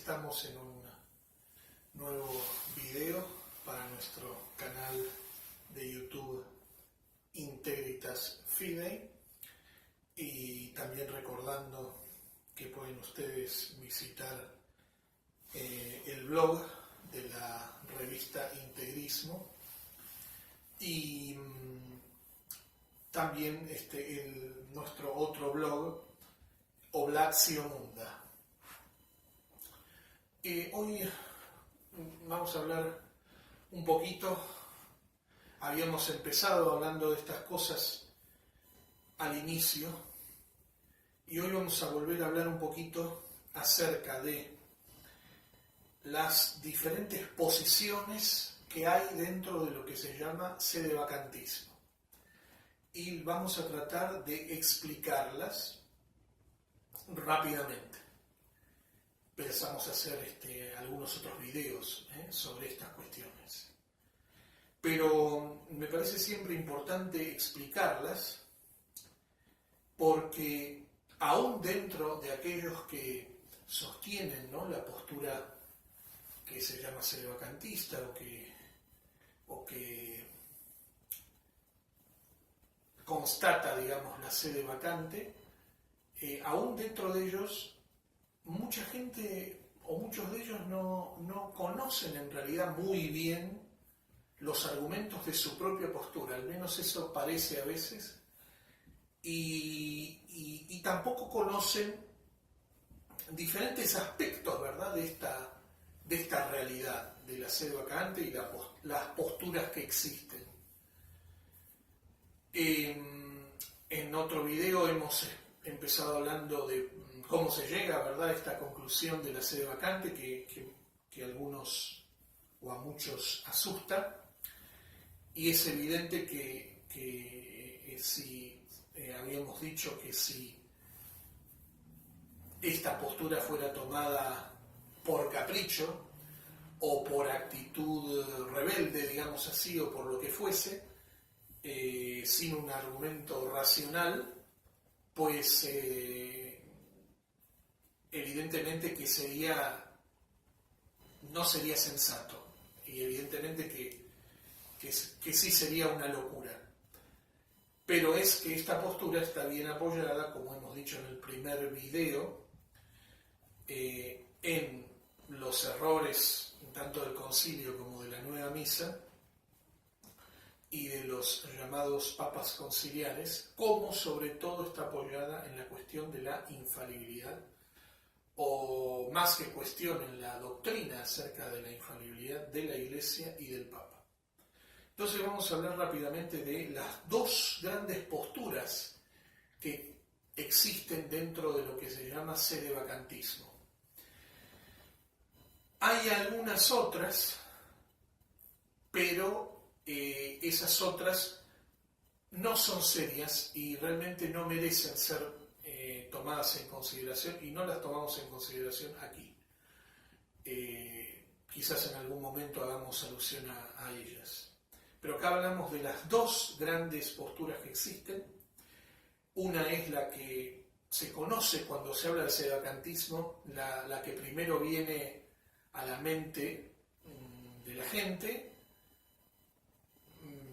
estamos en un nuevo video para nuestro canal de YouTube Integritas Fidei, y también recordando que pueden ustedes visitar el blog de la revista Integrismo y también nuestro otro blog Oblatio Munda. Hoy vamos a hablar un poquito. Habíamos empezado hablando de estas cosas al inicio y hoy vamos a volver a hablar un poquito acerca de las diferentes posiciones que hay dentro de lo que se llama sedevacantismo. Y vamos a tratar de explicarlas rápidamente. Pensamos hacer algunos otros videos sobre estas cuestiones. Pero me parece siempre importante explicarlas porque aún dentro de aquellos que sostienen, ¿no?, la postura que se llama sedevacantista o que constata, digamos, la sede vacante, aún dentro de ellos mucha gente o muchos de ellos no conocen en realidad muy bien los argumentos de su propia postura, al menos eso parece a veces, y tampoco conocen diferentes aspectos, ¿verdad?, de esta realidad de la sede vacante y las posturas que existen. En otro video hemos empezado hablando de cómo se llega, ¿verdad?, a esta conclusión de la sede vacante que a algunos o a muchos asusta, y es evidente que si habíamos dicho que si esta postura fuera tomada por capricho o por actitud rebelde, digamos así, o por lo que fuese, sin un argumento racional, pues evidentemente que no sería sensato, y evidentemente que sí sería una locura. Pero es que esta postura está bien apoyada, como hemos dicho en el primer video, en los errores tanto del concilio como de la nueva misa y de los llamados papas conciliares, como sobre todo está apoyada en la cuestión de la infalibilidad, o más que cuestión en la doctrina acerca de la infalibilidad de la Iglesia y del Papa. Entonces vamos a hablar rápidamente de las dos grandes posturas que existen dentro de lo que se llama sedevacantismo. Hay algunas otras, pero esas otras no son serias y realmente no merecen ser tomadas en consideración, y no las tomamos en consideración aquí. Quizás en algún momento hagamos alusión a ellas. Pero acá hablamos de las dos grandes posturas que existen. Una es la que se conoce cuando se habla de sedevacantismo, la que primero viene a la mente de la gente,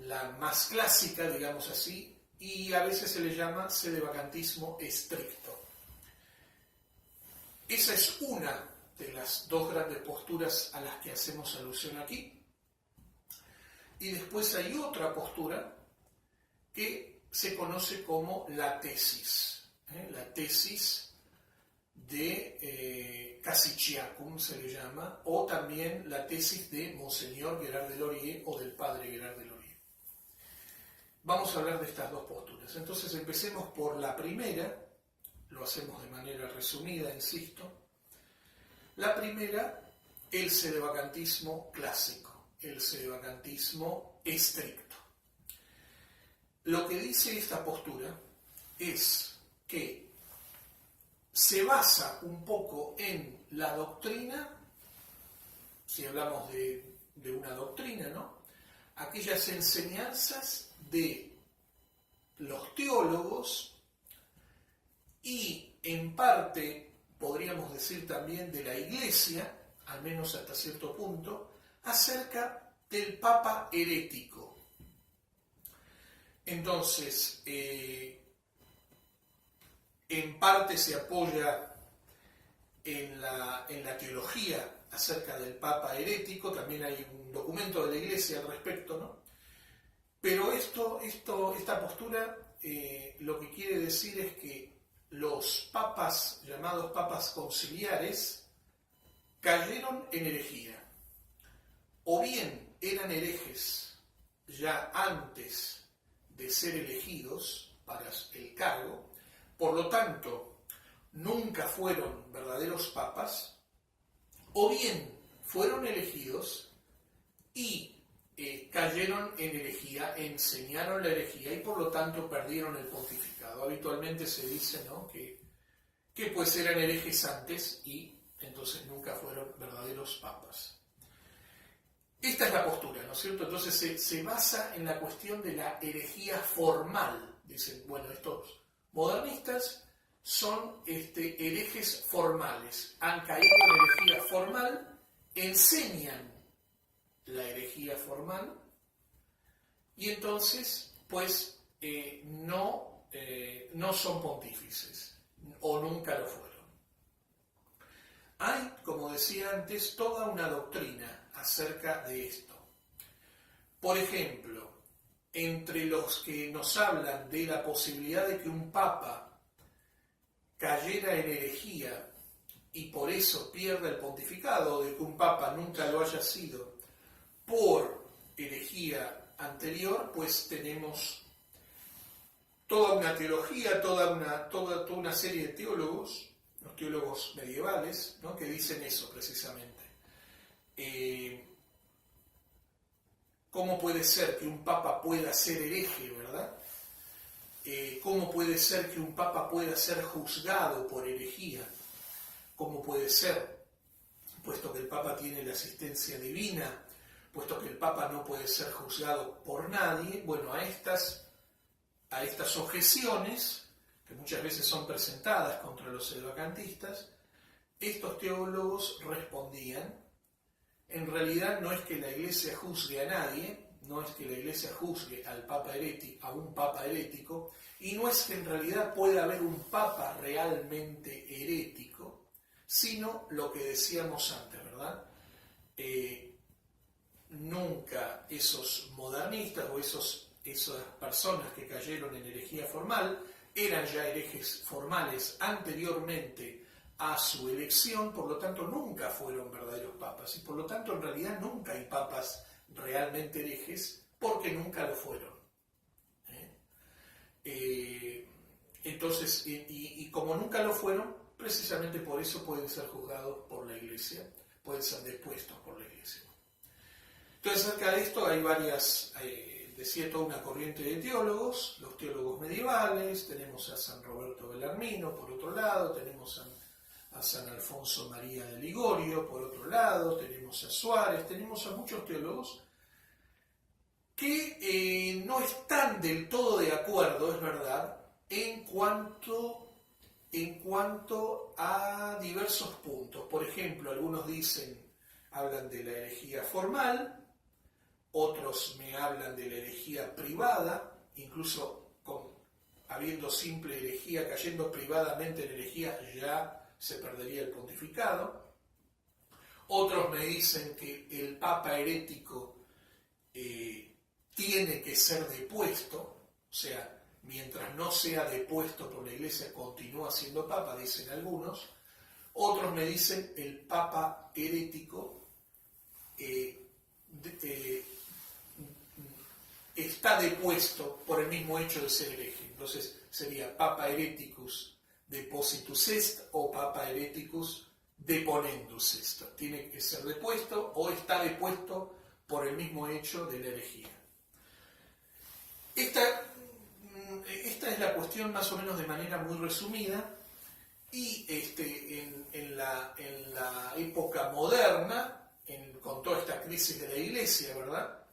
la más clásica, digamos así, y a veces se le llama sedevacantismo estricto. Esa es una de las dos grandes posturas a las que hacemos alusión aquí. Y después hay otra postura que se conoce como la tesis de Casiciacum se le llama, o también la tesis de Monseñor Gerard de Laurier o del padre Gerard de Laurier. Vamos a hablar de estas dos posturas. Entonces empecemos por la primera, lo hacemos de manera resumida, insisto. La primera, el sedevacantismo clásico, el sedevacantismo estricto. Lo que dice esta postura es que se basa un poco en la doctrina, si hablamos de una doctrina, ¿no?, aquellas enseñanzas de los teólogos y en parte podríamos decir también de la Iglesia, al menos hasta cierto punto, acerca del Papa herético. Entonces, en parte se apoya en la teología acerca del Papa herético, también hay un documento de la Iglesia al respecto, ¿no? Pero esta postura lo que quiere decir es que los papas, llamados papas conciliares, cayeron en herejía. O bien eran herejes ya antes de ser elegidos para el cargo, por lo tanto, nunca fueron verdaderos papas, o bien fueron elegidos y cayeron en herejía, enseñaron la herejía y por lo tanto perdieron el pontificado. Habitualmente se dice, ¿no?, que pues eran herejes antes y entonces nunca fueron verdaderos papas. Esta es la postura, ¿no es cierto? Entonces se basa en la cuestión de la herejía formal. Dicen, bueno, estos modernistas son herejes formales, han caído en herejía formal, enseñan la herejía formal y entonces pues no son pontífices o nunca lo fueron. Hay, como decía antes, toda una doctrina acerca de esto. Por ejemplo, entre los que nos hablan de la posibilidad de que un papa cayera en herejía y por eso pierda el pontificado, o de que un papa nunca lo haya sido por herejía anterior, pues tenemos toda una teología, toda una serie de teólogos, los teólogos medievales, ¿no?, que dicen eso precisamente. ¿Cómo puede ser que un papa pueda ser hereje, verdad? ¿Cómo puede ser que un papa pueda ser juzgado por herejía? ¿Cómo puede ser, puesto que el papa tiene la asistencia divina, puesto que el papa no puede ser juzgado por nadie? Bueno, a estas objeciones, que muchas veces son presentadas contra los sedevacantistas, estos teólogos respondían: en realidad no es que la Iglesia juzgue a nadie, no es que la Iglesia juzgue a un papa herético, y no es que en realidad pueda haber un papa realmente herético, sino lo que decíamos antes, ¿verdad? Nunca esos modernistas o esas personas que cayeron en herejía formal eran ya herejes formales anteriormente a su elección, por lo tanto nunca fueron verdaderos papas y por lo tanto en realidad nunca hay papas realmente herejes porque nunca lo fueron. Entonces, y como nunca lo fueron, precisamente por eso pueden ser juzgados por la Iglesia, pueden ser depuestos por la Iglesia. Entonces, acerca de esto hay varias, decía, toda una corriente de teólogos, los teólogos medievales, tenemos a San Roberto Bellarmino, por otro lado, tenemos a San Alfonso María de Ligorio, por otro lado, tenemos a Suárez, tenemos a muchos teólogos que no están del todo de acuerdo, es verdad, en cuanto a diversos puntos. Por ejemplo, algunos hablan de la herejía formal, otros me hablan de la herejía privada, incluso habiendo simple herejía, cayendo privadamente en herejía, ya se perdería el pontificado. Otros me dicen que el papa herético tiene que ser depuesto, o sea, mientras no sea depuesto por la Iglesia, continúa siendo papa, dicen algunos. Otros me dicen el papa herético está depuesto por el mismo hecho de ser hereje. Entonces sería papa hereticus depositus est o papa hereticus deponendus est. Tiene que ser depuesto o está depuesto por el mismo hecho de la herejía. Esta es la cuestión más o menos de manera muy resumida, y en la época moderna, con toda esta crisis de la Iglesia, ¿verdad?,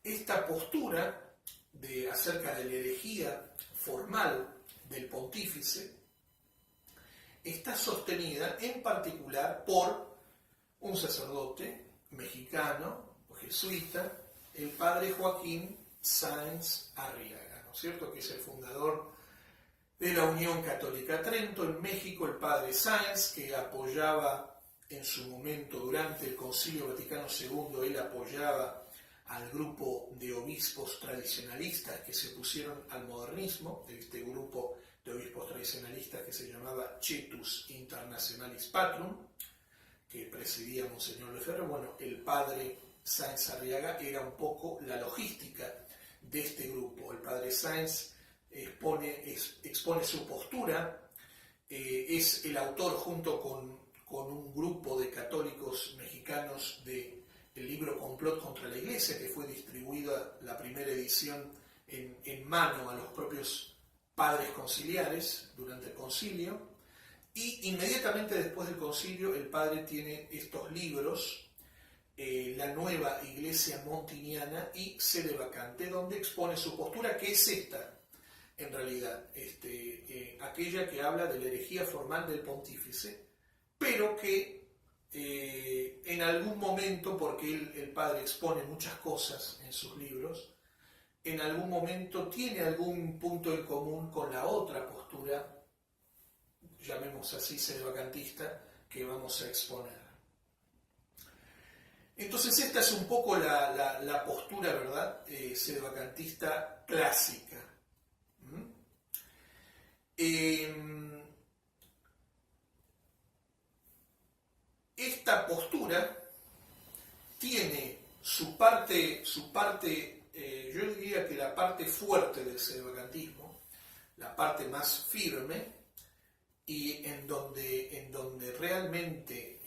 esta postura acerca de la herejía formal del pontífice está sostenida en particular por un sacerdote mexicano, jesuita, el padre Joaquín Sáenz Arriaga, ¿no es cierto?, que es el fundador de la Unión Católica Trento en México, el padre Sáenz, que apoyaba en su momento durante el Concilio Vaticano II, él apoyaba al grupo de obispos tradicionalistas que se pusieron al modernismo, de este grupo de obispos tradicionalistas que se llamaba Cetus Internationalis Patrum, que presidía Monseñor Lefebvre. Bueno, el padre Sáenz Arriaga era un poco la logística de este grupo. El padre Sáenz expone su postura, es el autor junto con un grupo de católicos mexicanos del libro Complot contra la Iglesia, que fue distribuida la primera edición en mano a los propios padres conciliares durante el concilio. Y inmediatamente después del concilio el padre tiene estos libros, La Nueva Iglesia Montiniana y Sede Vacante, donde expone su postura, que es esta, en realidad, aquella que habla de la herejía formal del pontífice, pero que en algún momento, porque el padre expone muchas cosas en sus libros, en algún momento tiene algún punto en común con la otra postura, llamemos así, sedevacantista, que vamos a exponer. Entonces esta es un poco la postura, ¿verdad?, sedevacantista clásica. Esta postura tiene su parte, yo diría que la parte fuerte del sedevacantismo, la parte más firme, y en donde realmente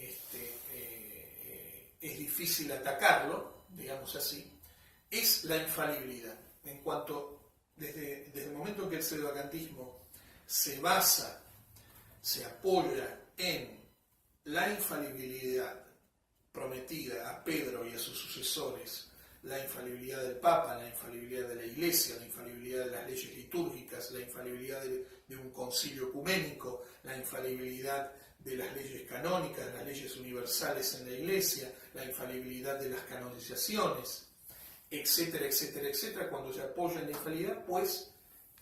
es difícil atacarlo, digamos así, es la infalibilidad. En cuanto, desde el momento en que el sedevacantismo se basa, se apoya en la infalibilidad prometida a Pedro y a sus sucesores, la infalibilidad del Papa, la infalibilidad de la Iglesia, la infalibilidad de las leyes litúrgicas, la infalibilidad de un concilio ecuménico, la infalibilidad de las leyes canónicas, las leyes universales en la Iglesia, la infalibilidad de las canonizaciones, etcétera, etcétera, etcétera. Cuando se apoya en la infalibilidad, pues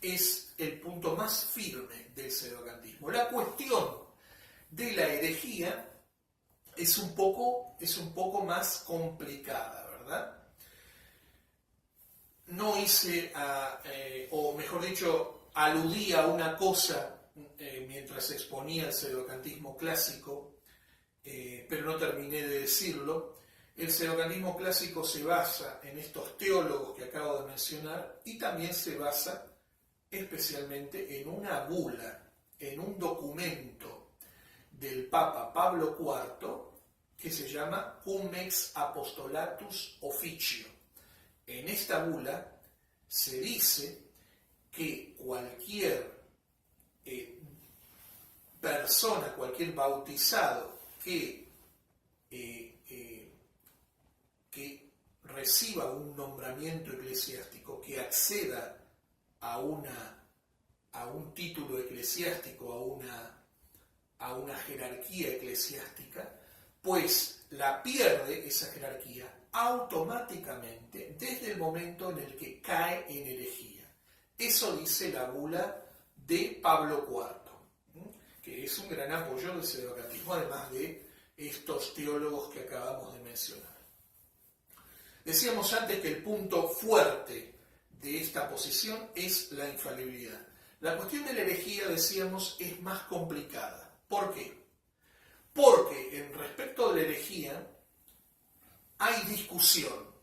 es el punto más firme del sedevacantismo. La cuestión de la herejía es un poco más complicada, ¿verdad? No hice, o mejor dicho, aludí a una cosa mientras exponía el sedevacantismo clásico, pero no terminé de decirlo. El sedevacantismo clásico se basa en estos teólogos que acabo de mencionar y también se basa especialmente en una bula, en un documento del Papa Pablo IV que se llama Cum ex Apostolatus Officio. En esta bula se dice que cualquier persona, cualquier bautizado que reciba un nombramiento eclesiástico, que acceda a un título eclesiástico, a una jerarquía eclesiástica, pues la pierde esa jerarquía automáticamente desde el momento en el que cae en herejía. Eso dice la bula de Pablo IV, que es un gran apoyo del sedevacantismo, además de estos teólogos que acabamos de mencionar. Decíamos antes que el punto fuerte de esta posición es la infalibilidad. La cuestión de la herejía, decíamos, es más complicada. ¿Por qué? Porque en respecto de la herejía hay discusión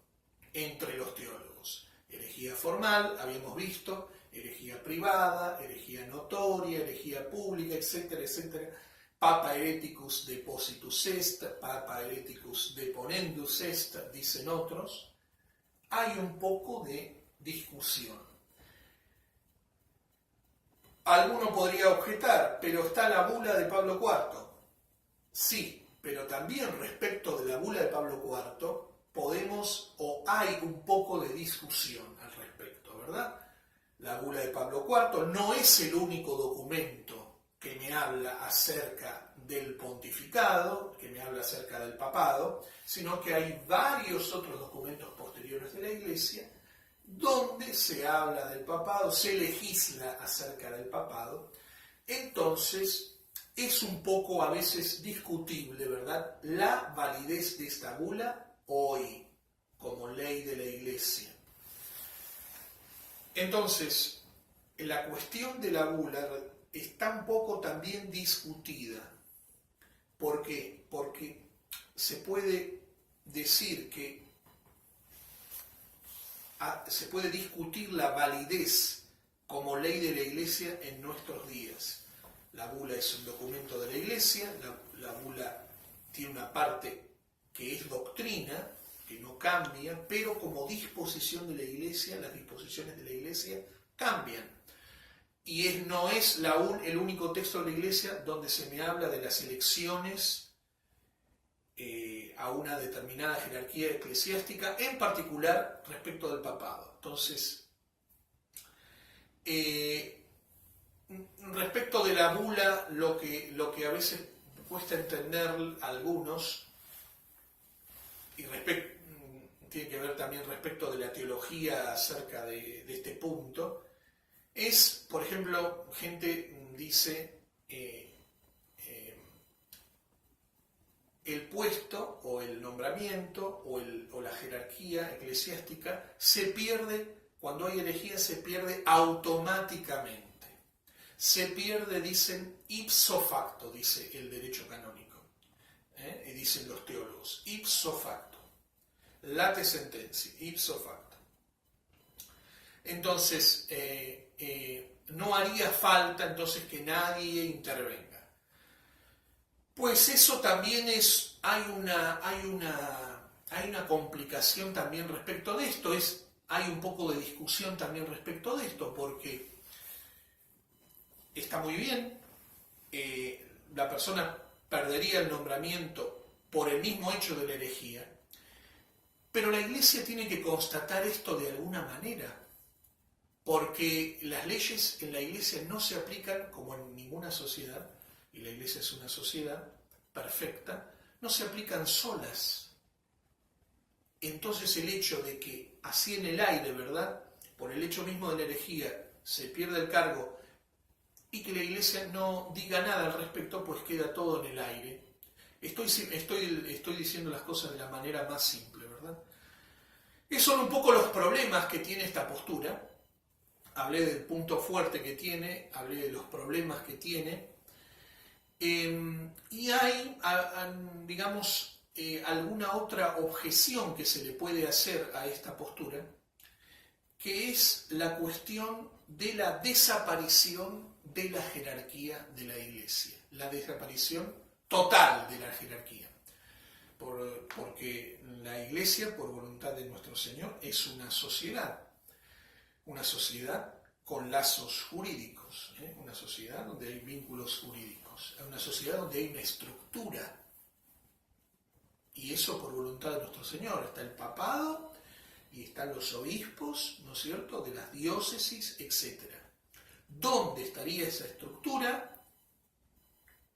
entre los teólogos. Herejía formal, habíamos visto, herejía privada, herejía notoria, herejía pública, etcétera, etcétera. Papa hereticus depositus est, Papa hereticus deponendus est, dicen otros. Hay un poco de discusión. Alguno podría objetar, pero está la bula de Pablo IV. Sí, pero también respecto de la bula de Pablo IV podemos, o hay un poco de discusión al respecto, ¿verdad? La bula de Pablo IV no es el único documento que me habla acerca del pontificado, que me habla acerca del papado, sino que hay varios otros documentos posteriores de la Iglesia donde se habla del papado, se legisla acerca del papado. Entonces, es un poco a veces discutible, ¿verdad?, la validez de esta bula hoy como ley de la Iglesia. Entonces, la cuestión de la bula está un poco también discutida. ¿Por qué? Porque se puede decir que se puede discutir la validez como ley de la Iglesia en nuestros días. La bula es un documento de la Iglesia, la bula tiene una parte que es doctrina, que no cambia, pero como disposición de la Iglesia, las disposiciones de la Iglesia cambian. Y no es el único texto de la Iglesia donde se me habla de las elecciones a una determinada jerarquía eclesiástica, en particular respecto del papado. Entonces, respecto de la bula, lo que a veces cuesta entender a algunos, y tiene que ver también respecto de la teología acerca de este punto, es, por ejemplo, gente dice el puesto o el nombramiento o la jerarquía eclesiástica se pierde, cuando hay herejía se pierde automáticamente. Se pierde, dicen, ipso facto, dice el derecho canónico, y dicen los teólogos, ipso facto, late sententia, ipso facto. Entonces, no haría falta entonces que nadie intervenga. Pues eso también hay una complicación también respecto de esto, hay un poco de discusión también respecto de esto, porque está muy bien, la persona perdería el nombramiento por el mismo hecho de la herejía, pero la Iglesia tiene que constatar esto de alguna manera, porque las leyes en la Iglesia no se aplican como en ninguna sociedad, y la Iglesia es una sociedad perfecta, no se aplican solas. Entonces el hecho de que así en el aire, ¿verdad?, por el hecho mismo de la herejía, se pierde el cargo y que la Iglesia no diga nada al respecto, pues queda todo en el aire. Estoy diciendo las cosas de la manera más simple, ¿verdad? Esos son un poco los problemas que tiene esta postura. Hablé del punto fuerte que tiene, hablé de los problemas que tiene. Y hay, digamos, alguna otra objeción que se le puede hacer a esta postura, que es la cuestión de la desaparición de la jerarquía de la Iglesia, la desaparición total de la jerarquía. Porque la Iglesia, por voluntad de nuestro Señor, es una sociedad con lazos jurídicos, una sociedad donde hay vínculos jurídicos, una sociedad donde hay una estructura, y eso por voluntad de nuestro Señor. Está el papado y están los obispos, ¿no es cierto?, de las diócesis, etc. ¿Dónde estaría esa estructura?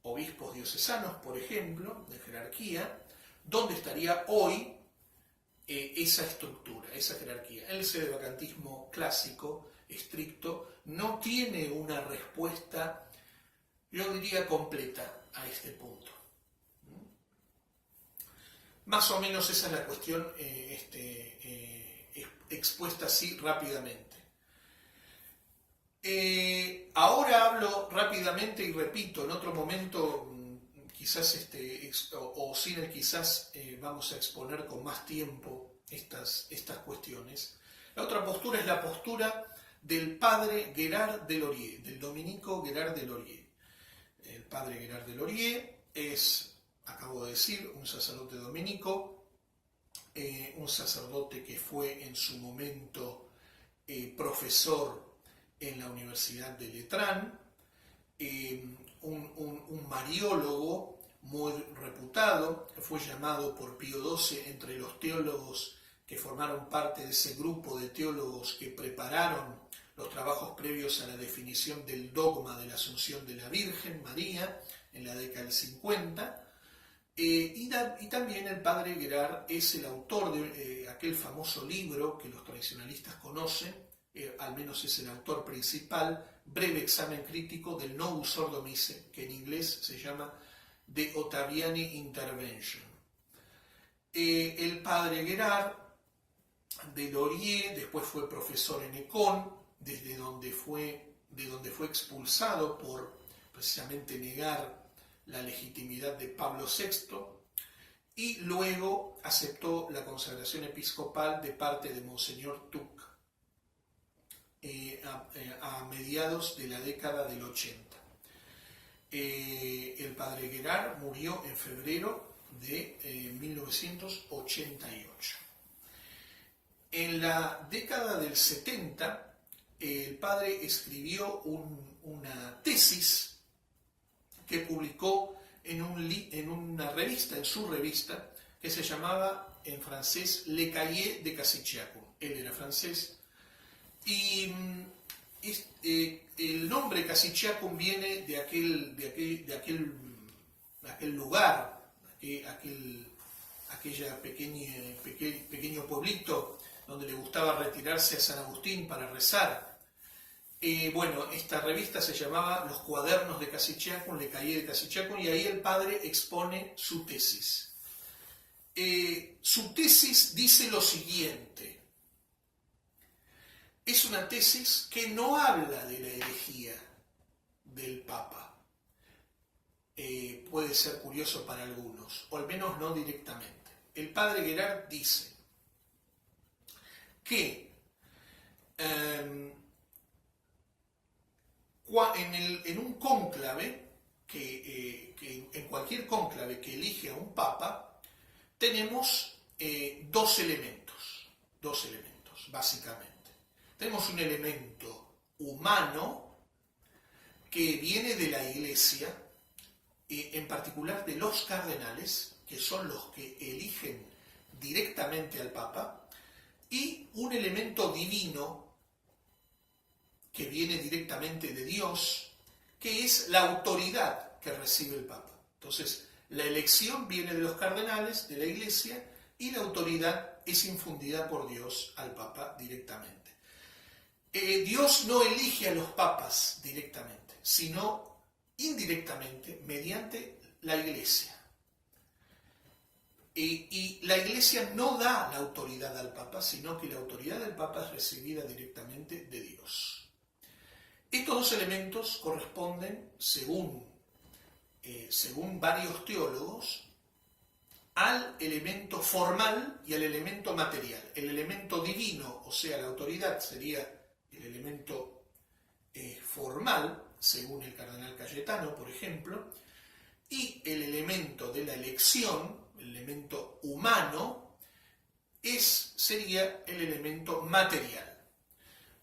Obispos diocesanos, por ejemplo, de jerarquía. ¿Dónde estaría hoy esa estructura, esa jerarquía? El sedevacantismo clásico, estricto, no tiene una respuesta, yo diría, completa a este punto. Más o menos esa es la cuestión expuesta así rápidamente. Ahora hablo rápidamente y repito, en otro momento quizás o sin el quizás vamos a exponer con más tiempo estas cuestiones. La otra postura es la postura del padre Guérard de Laurier, del dominico Guérard de Laurier. El padre Guérard de Laurier es, acabo de decir, un sacerdote dominico, un sacerdote que fue en su momento profesor en la Universidad de Letrán, un mariólogo muy reputado, fue llamado por Pío XII entre los teólogos que formaron parte de ese grupo de teólogos que prepararon los trabajos previos a la definición del dogma de la Asunción de la Virgen María en la década del 50. Y también el padre Gerard es el autor de aquel famoso libro que los tradicionalistas conocen, al menos es el autor principal, Breve examen crítico del Novus Ordo Missae, que en inglés se llama The Ottaviani Intervention. El padre Gerard de Laurier después fue profesor en Econ, de donde fue expulsado por precisamente negar la legitimidad de Pablo VI, y luego aceptó la consagración episcopal de parte de Monseñor Tuc a mediados de la década del 80. El padre Gerard murió en febrero de 1988. En la década del 70, el padre escribió una tesis que publicó en su revista, que se llamaba en francés Le Cahier de Cassičiakul. Él era francés. Y el nombre Cassičiakul viene de aquel lugar, aquella pequeño pueblito donde le gustaba retirarse a San Agustín para rezar. Esta revista se llamaba Los Cuadernos de Cassičiakul, Le Cahier de Cassičiakul, y ahí el padre expone su tesis. Su tesis dice lo siguiente. Es una tesis que no habla de la herejía del Papa. Puede ser curioso para algunos, o al menos no directamente. El padre Gerard dice que en un cónclave, en cualquier cónclave que elige a un papa, tenemos dos elementos, básicamente. Tenemos un elemento humano que viene de la Iglesia, en particular de los cardenales, que son los que eligen directamente al Papa, y un elemento divino que viene directamente de Dios, que es la autoridad que recibe el Papa. Entonces, la elección viene de los cardenales, de la Iglesia, y la autoridad es infundida por Dios al Papa directamente. Dios no elige a los papas directamente, sino indirectamente mediante la Iglesia. Y la Iglesia no da la autoridad al Papa, sino que la autoridad del Papa es recibida directamente de Dios. Estos dos elementos corresponden, según varios teólogos, al elemento formal y al elemento material. El elemento divino, o sea, la autoridad, sería el elemento formal, según el cardenal Cayetano, por ejemplo, y el elemento de la elección, el elemento humano, sería el elemento material.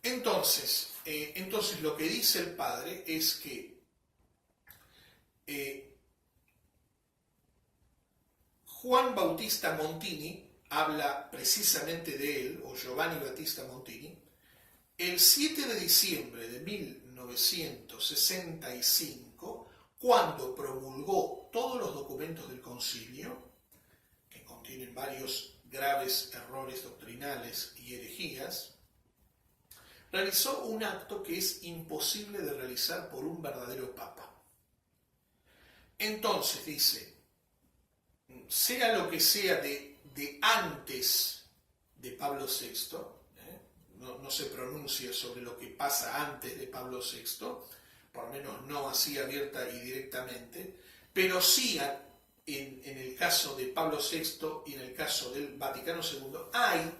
Entonces lo que dice el padre es que Juan Bautista Montini, habla precisamente de él, o Giovanni Battista Montini, el 7 de diciembre de 1965, cuando promulgó todos los documentos del concilio, que contienen varios graves errores doctrinales y herejías, realizó un acto que es imposible de realizar por un verdadero papa. Entonces dice, sea lo que sea de antes de Pablo VI, no se pronuncia sobre lo que pasa antes de Pablo VI, por lo menos no así abierta y directamente, pero sí en el caso de Pablo VI y en el caso del Vaticano II hay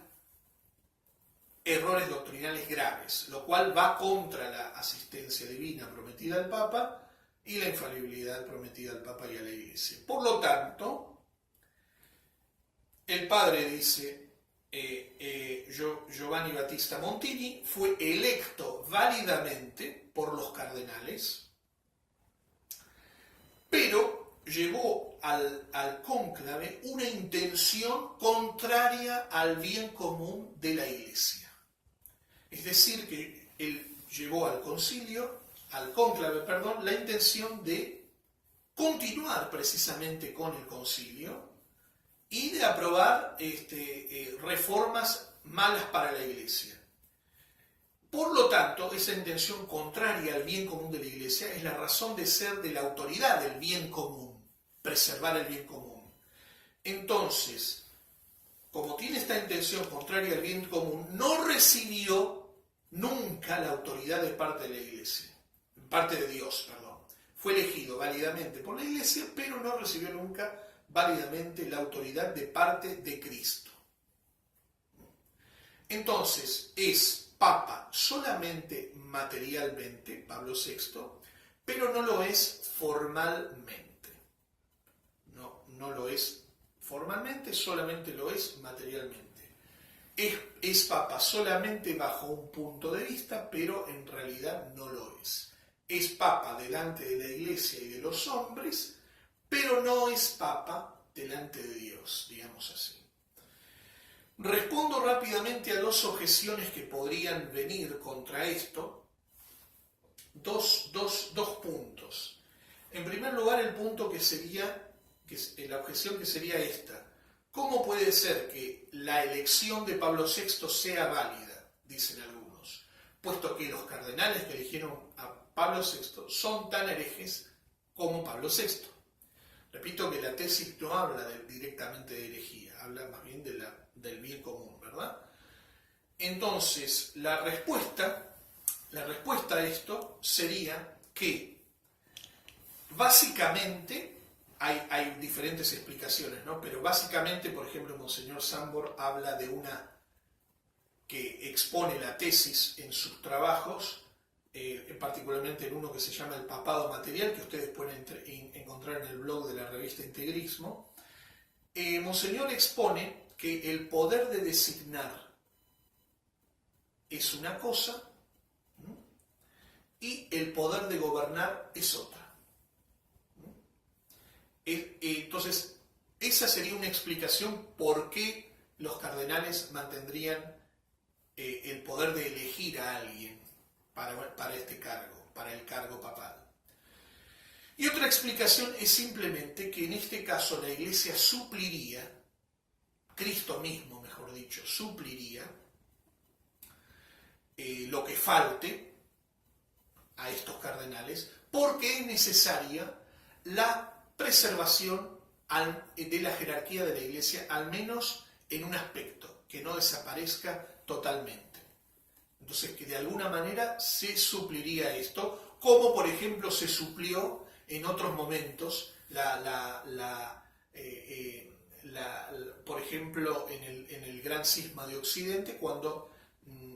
errores doctrinales graves, lo cual va contra la asistencia divina prometida al Papa y la infalibilidad prometida al Papa y a la Iglesia. Por lo tanto, el padre dice, Giovanni Battista Montini fue electo válidamente por los cardenales, pero llevó al cónclave una intención contraria al bien común de la Iglesia. Es decir, que él llevó al concilio, al cónclave, perdón, la intención de continuar precisamente con el concilio y de aprobar reformas malas para la Iglesia. Por lo tanto, esa intención contraria al bien común de la Iglesia es la razón de ser de la autoridad del bien común, preservar el bien común. Entonces, como tiene esta intención contraria al bien común, no recibió nunca la autoridad de parte de la Iglesia, de parte de Dios, perdón. Fue elegido válidamente por la Iglesia, pero no recibió nunca válidamente la autoridad de parte de Cristo. Entonces, es Papa solamente materialmente, Pablo VI, pero no lo es formalmente. No lo es formalmente, solamente lo es materialmente. Es Papa solamente bajo un punto de vista, pero en realidad no lo es. Es Papa delante de la Iglesia y de los hombres, pero no es Papa delante de Dios, digamos así. Respondo rápidamente a dos objeciones que podrían venir contra esto. Dos puntos. En primer lugar, el punto la objeción que sería esta. ¿Cómo puede ser que la elección de Pablo VI sea válida? Dicen algunos. Puesto que los cardenales que eligieron a Pablo VI son tan herejes como Pablo VI. Repito que la tesis no habla directamente de herejía, habla más bien del bien común, ¿verdad? Entonces, la respuesta a esto sería que básicamente hay diferentes explicaciones, ¿no? Pero básicamente, por ejemplo, Monseñor Sambor habla de una que expone la tesis en sus trabajos, particularmente en uno que se llama El Papado Material, que ustedes pueden encontrar en el blog de la revista Integrismo. Monseñor expone que el poder de designar es una cosa, ¿no? Y el poder de gobernar es otra. Entonces, esa sería una explicación por qué los cardenales mantendrían el poder de elegir a alguien para este cargo, para el cargo papal. Y otra explicación es simplemente que en este caso la Iglesia supliría, Cristo mismo, mejor dicho, supliría lo que falte a estos cardenales, porque es necesaria la preservación de la jerarquía de la Iglesia, al menos en un aspecto, que no desaparezca totalmente. Entonces, que de alguna manera se supliría esto, como por ejemplo se suplió en otros momentos, por ejemplo, en el Gran Cisma de Occidente, cuando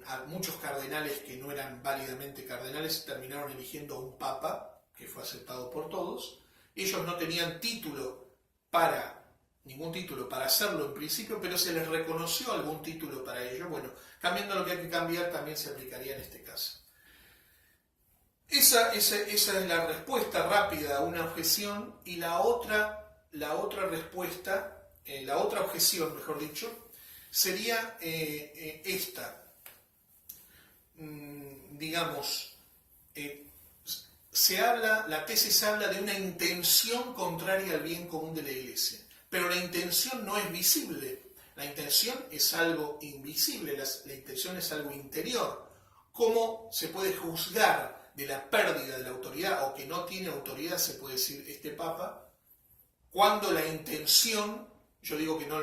a muchos cardenales que no eran válidamente cardenales terminaron eligiendo a un papa, que fue aceptado por todos. Ellos no tenían ningún título para hacerlo en principio, pero se les reconoció algún título para ello. Bueno, cambiando lo que hay que cambiar, también se aplicaría en este caso. Esa es la respuesta rápida a una objeción, y la otra respuesta, la otra objeción, mejor dicho, sería esta. Digamos, la tesis habla de una intención contraria al bien común de la Iglesia, pero la intención no es visible, la intención es algo invisible, la intención es algo interior. ¿Cómo se puede juzgar de la pérdida de la autoridad o que no tiene autoridad, se puede decir, este Papa, cuando la intención, yo digo que no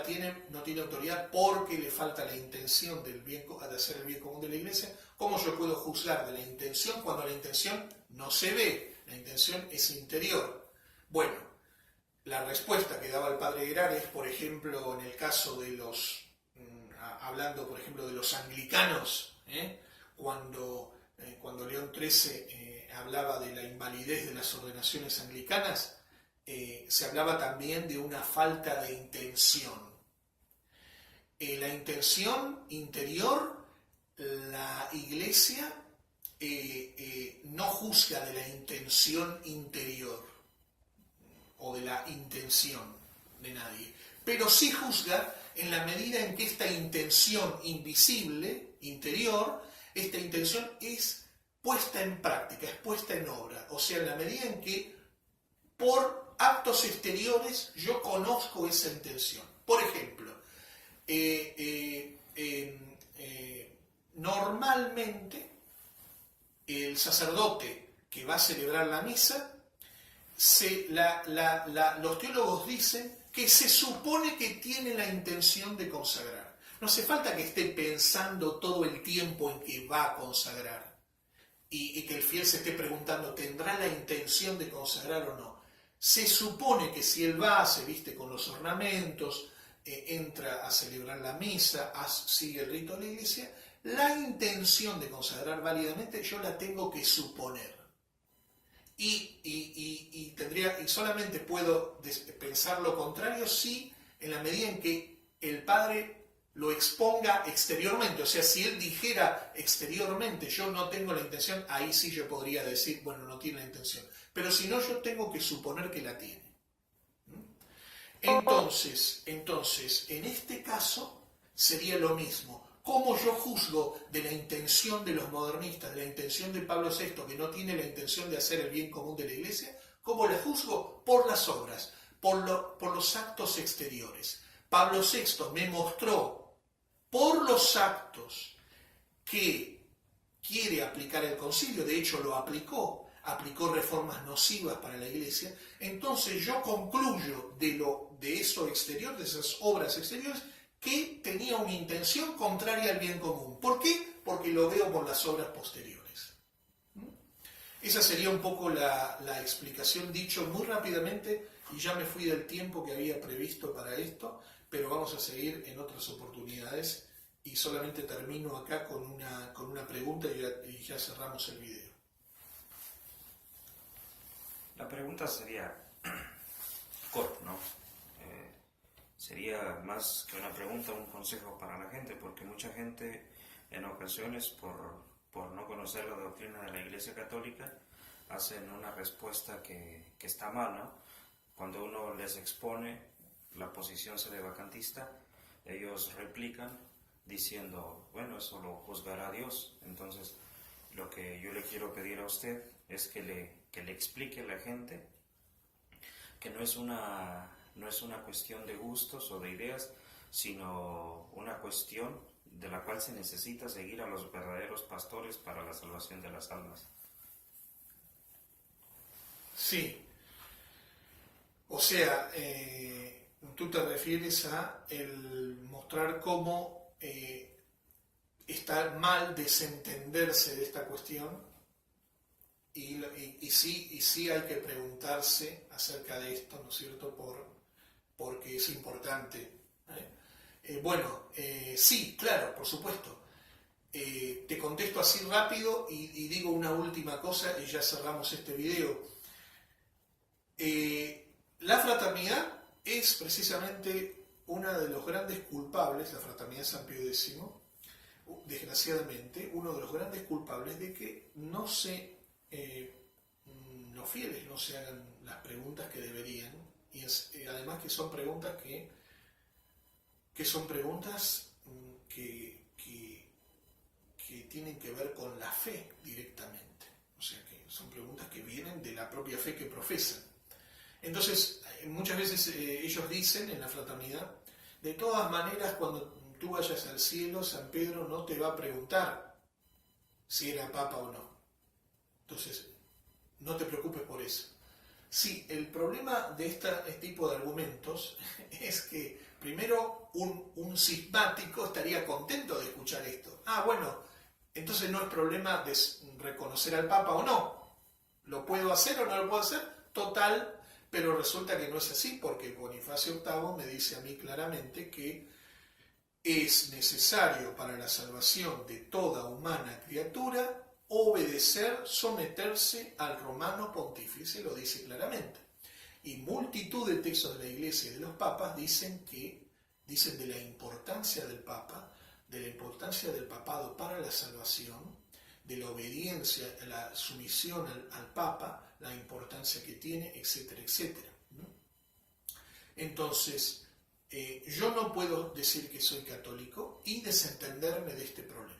tiene autoridad porque le falta la intención de hacer el bien común de la Iglesia? ¿Cómo yo puedo juzgar de la intención cuando la intención no se ve? La intención es interior. Bueno, la respuesta que daba el padre Gerard es, por ejemplo, en el caso de hablando por ejemplo de los anglicanos, cuando León XIII hablaba de la invalidez de las ordenaciones anglicanas, se hablaba también de una falta de intención. La intención interior, la Iglesia no juzga de la intención interior o de la intención de nadie, pero sí juzga en la medida en que esta intención invisible, interior, esta intención es puesta en práctica, es puesta en obra. O sea, en la medida en que por actos exteriores yo conozco esa intención. Por ejemplo, normalmente el sacerdote que va a celebrar la misa, los teólogos dicen que se supone que tiene la intención de consagrar. No hace falta que esté pensando todo el tiempo en que va a consagrar y que el fiel se esté preguntando, ¿tendrá la intención de consagrar o no? Se supone que si él va, se viste con los ornamentos, entra a celebrar la misa, sigue el rito de la iglesia, la intención de consagrar válidamente yo la tengo que suponer. Y solamente puedo pensar lo contrario si en la medida en que el padre lo exponga exteriormente. O sea, si él dijera exteriormente, yo no tengo la intención, ahí sí yo podría decir, bueno, no tiene la intención. Pero si no, yo tengo que suponer que la tiene. Entonces, en este caso sería lo mismo. ¿Cómo yo juzgo de la intención de los modernistas, de la intención de Pablo VI, que no tiene la intención de hacer el bien común de la Iglesia? ¿Cómo la juzgo? Por las obras, por los actos exteriores. Pablo VI me mostró por los actos que quiere aplicar el concilio, de hecho lo aplicó reformas nocivas para la Iglesia. Entonces yo concluyo de eso exterior, de esas obras exteriores, que tenía una intención contraria al bien común. ¿Por qué? Porque lo veo por las obras posteriores. Esa sería un poco la explicación, dicho muy rápidamente, y ya me fui del tiempo que había previsto para esto, pero vamos a seguir en otras oportunidades y solamente termino acá con una pregunta y ya cerramos el video. La pregunta sería corta, ¿no? Sería más que una pregunta, un consejo para la gente, porque mucha gente en ocasiones, por no conocer la doctrina de la Iglesia Católica, hacen una respuesta que está mal, ¿no? Cuando uno les expone la posición sedevacantista, ellos replican diciendo, bueno, eso lo juzgará Dios. Entonces, lo que yo le quiero pedir a usted es que le explique a la gente que no es una cuestión de gustos o de ideas, sino una cuestión de la cual se necesita seguir a los verdaderos pastores para la salvación de las almas. Sí. O sea, tú te refieres a el mostrar cómo está mal desentenderse de esta cuestión y sí hay que preguntarse acerca de esto, ¿no es cierto?, porque es importante. Sí, claro, por supuesto. Te contesto así rápido y digo una última cosa y ya cerramos este video. La fraternidad es precisamente una de los grandes culpables, la fraternidad de San Pío X, desgraciadamente, uno de los grandes culpables de que los fieles no se hagan las preguntas que deberían, y además que son preguntas que tienen que ver con la fe directamente, o sea que son preguntas que vienen de la propia fe que profesan. Entonces, muchas veces ellos dicen en la fraternidad, de todas maneras, cuando tú vayas al cielo, San Pedro no te va a preguntar si era papa o no. Entonces, no te preocupes por eso. Sí, el problema de este tipo de argumentos es que, primero, un cismático estaría contento de escuchar esto. Bueno, entonces no es problema de reconocer al papa o no. ¿Lo puedo hacer o no lo puedo hacer? Total. Pero resulta que no es así, porque Bonifacio VIII me dice a mí claramente que es necesario para la salvación de toda humana criatura obedecer, someterse al romano pontífice, lo dice claramente. Y multitud de textos de la Iglesia y de los papas dicen de la importancia del papa, de la importancia del papado para la salvación, de la obediencia, la sumisión al papa, la importancia que tiene, etcétera, etcétera. Entonces, yo no puedo decir que soy católico y desentenderme de este problema.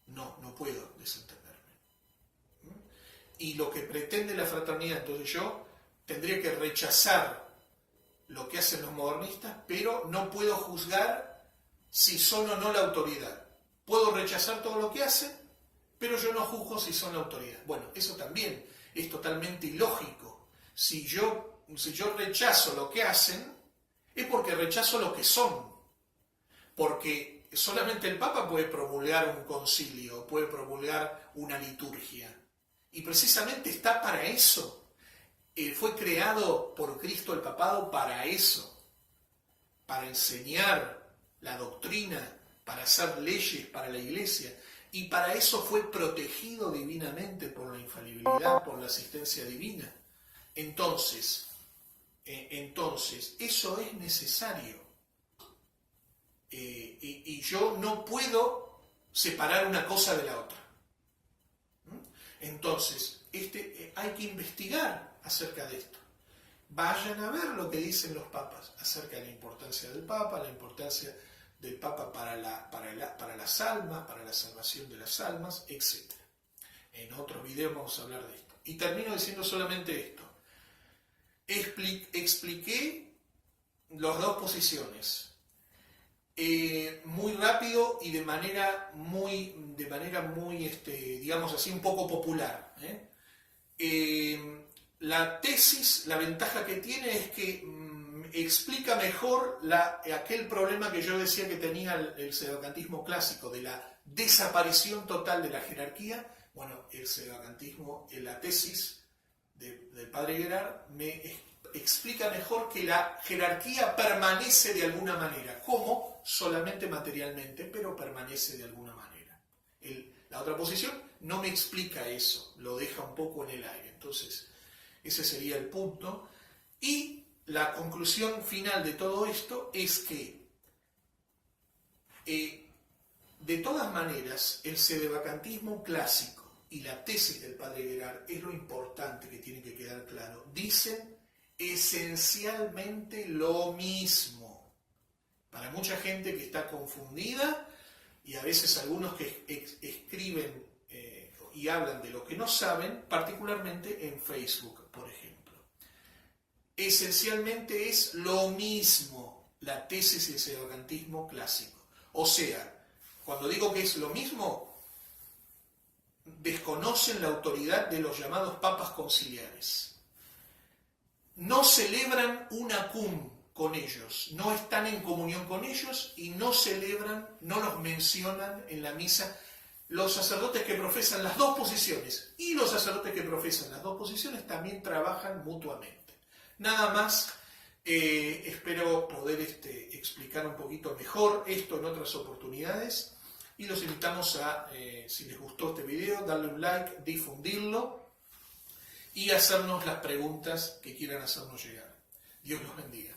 No puedo desentenderme. Y lo que pretende la fraternidad, entonces yo tendría que rechazar lo que hacen los modernistas, pero no puedo juzgar si son o no la autoridad. Puedo rechazar todo lo que hacen, pero yo no juzgo si son la autoridad. Bueno, eso también es totalmente ilógico. Si yo rechazo lo que hacen, es porque rechazo lo que son. Porque solamente el Papa puede promulgar un concilio, puede promulgar una liturgia. Y precisamente está para eso. Fue creado por Cristo el papado para eso. Para enseñar la doctrina, para hacer leyes para la Iglesia. Y para eso fue protegido divinamente por la infalibilidad, por la asistencia divina. Entonces, eso es necesario. Y yo no puedo separar una cosa de la otra. Entonces, hay que investigar acerca de esto. Vayan a ver lo que dicen los papas acerca de la importancia del Papa, la importancia del Papa para las almas, para la salvación de las almas, etc. En otro video vamos a hablar de esto. Y termino diciendo solamente esto. Expliqué las dos posiciones. Muy rápido y de manera muy digamos así, un poco popular. La tesis, la ventaja que tiene es que explica mejor aquel problema que yo decía que tenía el sedevacantismo clásico, de la desaparición total de la jerarquía. Bueno, el sedevacantismo, en la tesis del padre Gerard, me explica mejor que la jerarquía permanece de alguna manera. ¿Cómo? Solamente materialmente, pero permanece de alguna manera. La otra posición no me explica eso, lo deja un poco en el aire. Entonces, ese sería el punto. Y la conclusión final de todo esto es que, de todas maneras, el sedevacantismo clásico y la tesis del padre Gerard es lo importante que tiene que quedar claro. Dicen esencialmente lo mismo. Para mucha gente que está confundida, y a veces algunos que escriben y hablan de lo que no saben, particularmente en Facebook, por ejemplo. Esencialmente es lo mismo la tesis del sedevacantismo clásico. O sea, cuando digo que es lo mismo, desconocen la autoridad de los llamados papas conciliares. No celebran una cum con ellos, no están en comunión con ellos y no celebran, no los mencionan en la misa los sacerdotes que profesan las dos posiciones, y los sacerdotes que profesan las dos posiciones también trabajan mutuamente. Nada más, espero poder explicar un poquito mejor esto en otras oportunidades, y los invitamos a, si les gustó este video, darle un like, difundirlo y hacernos las preguntas que quieran hacernos llegar. Dios los bendiga.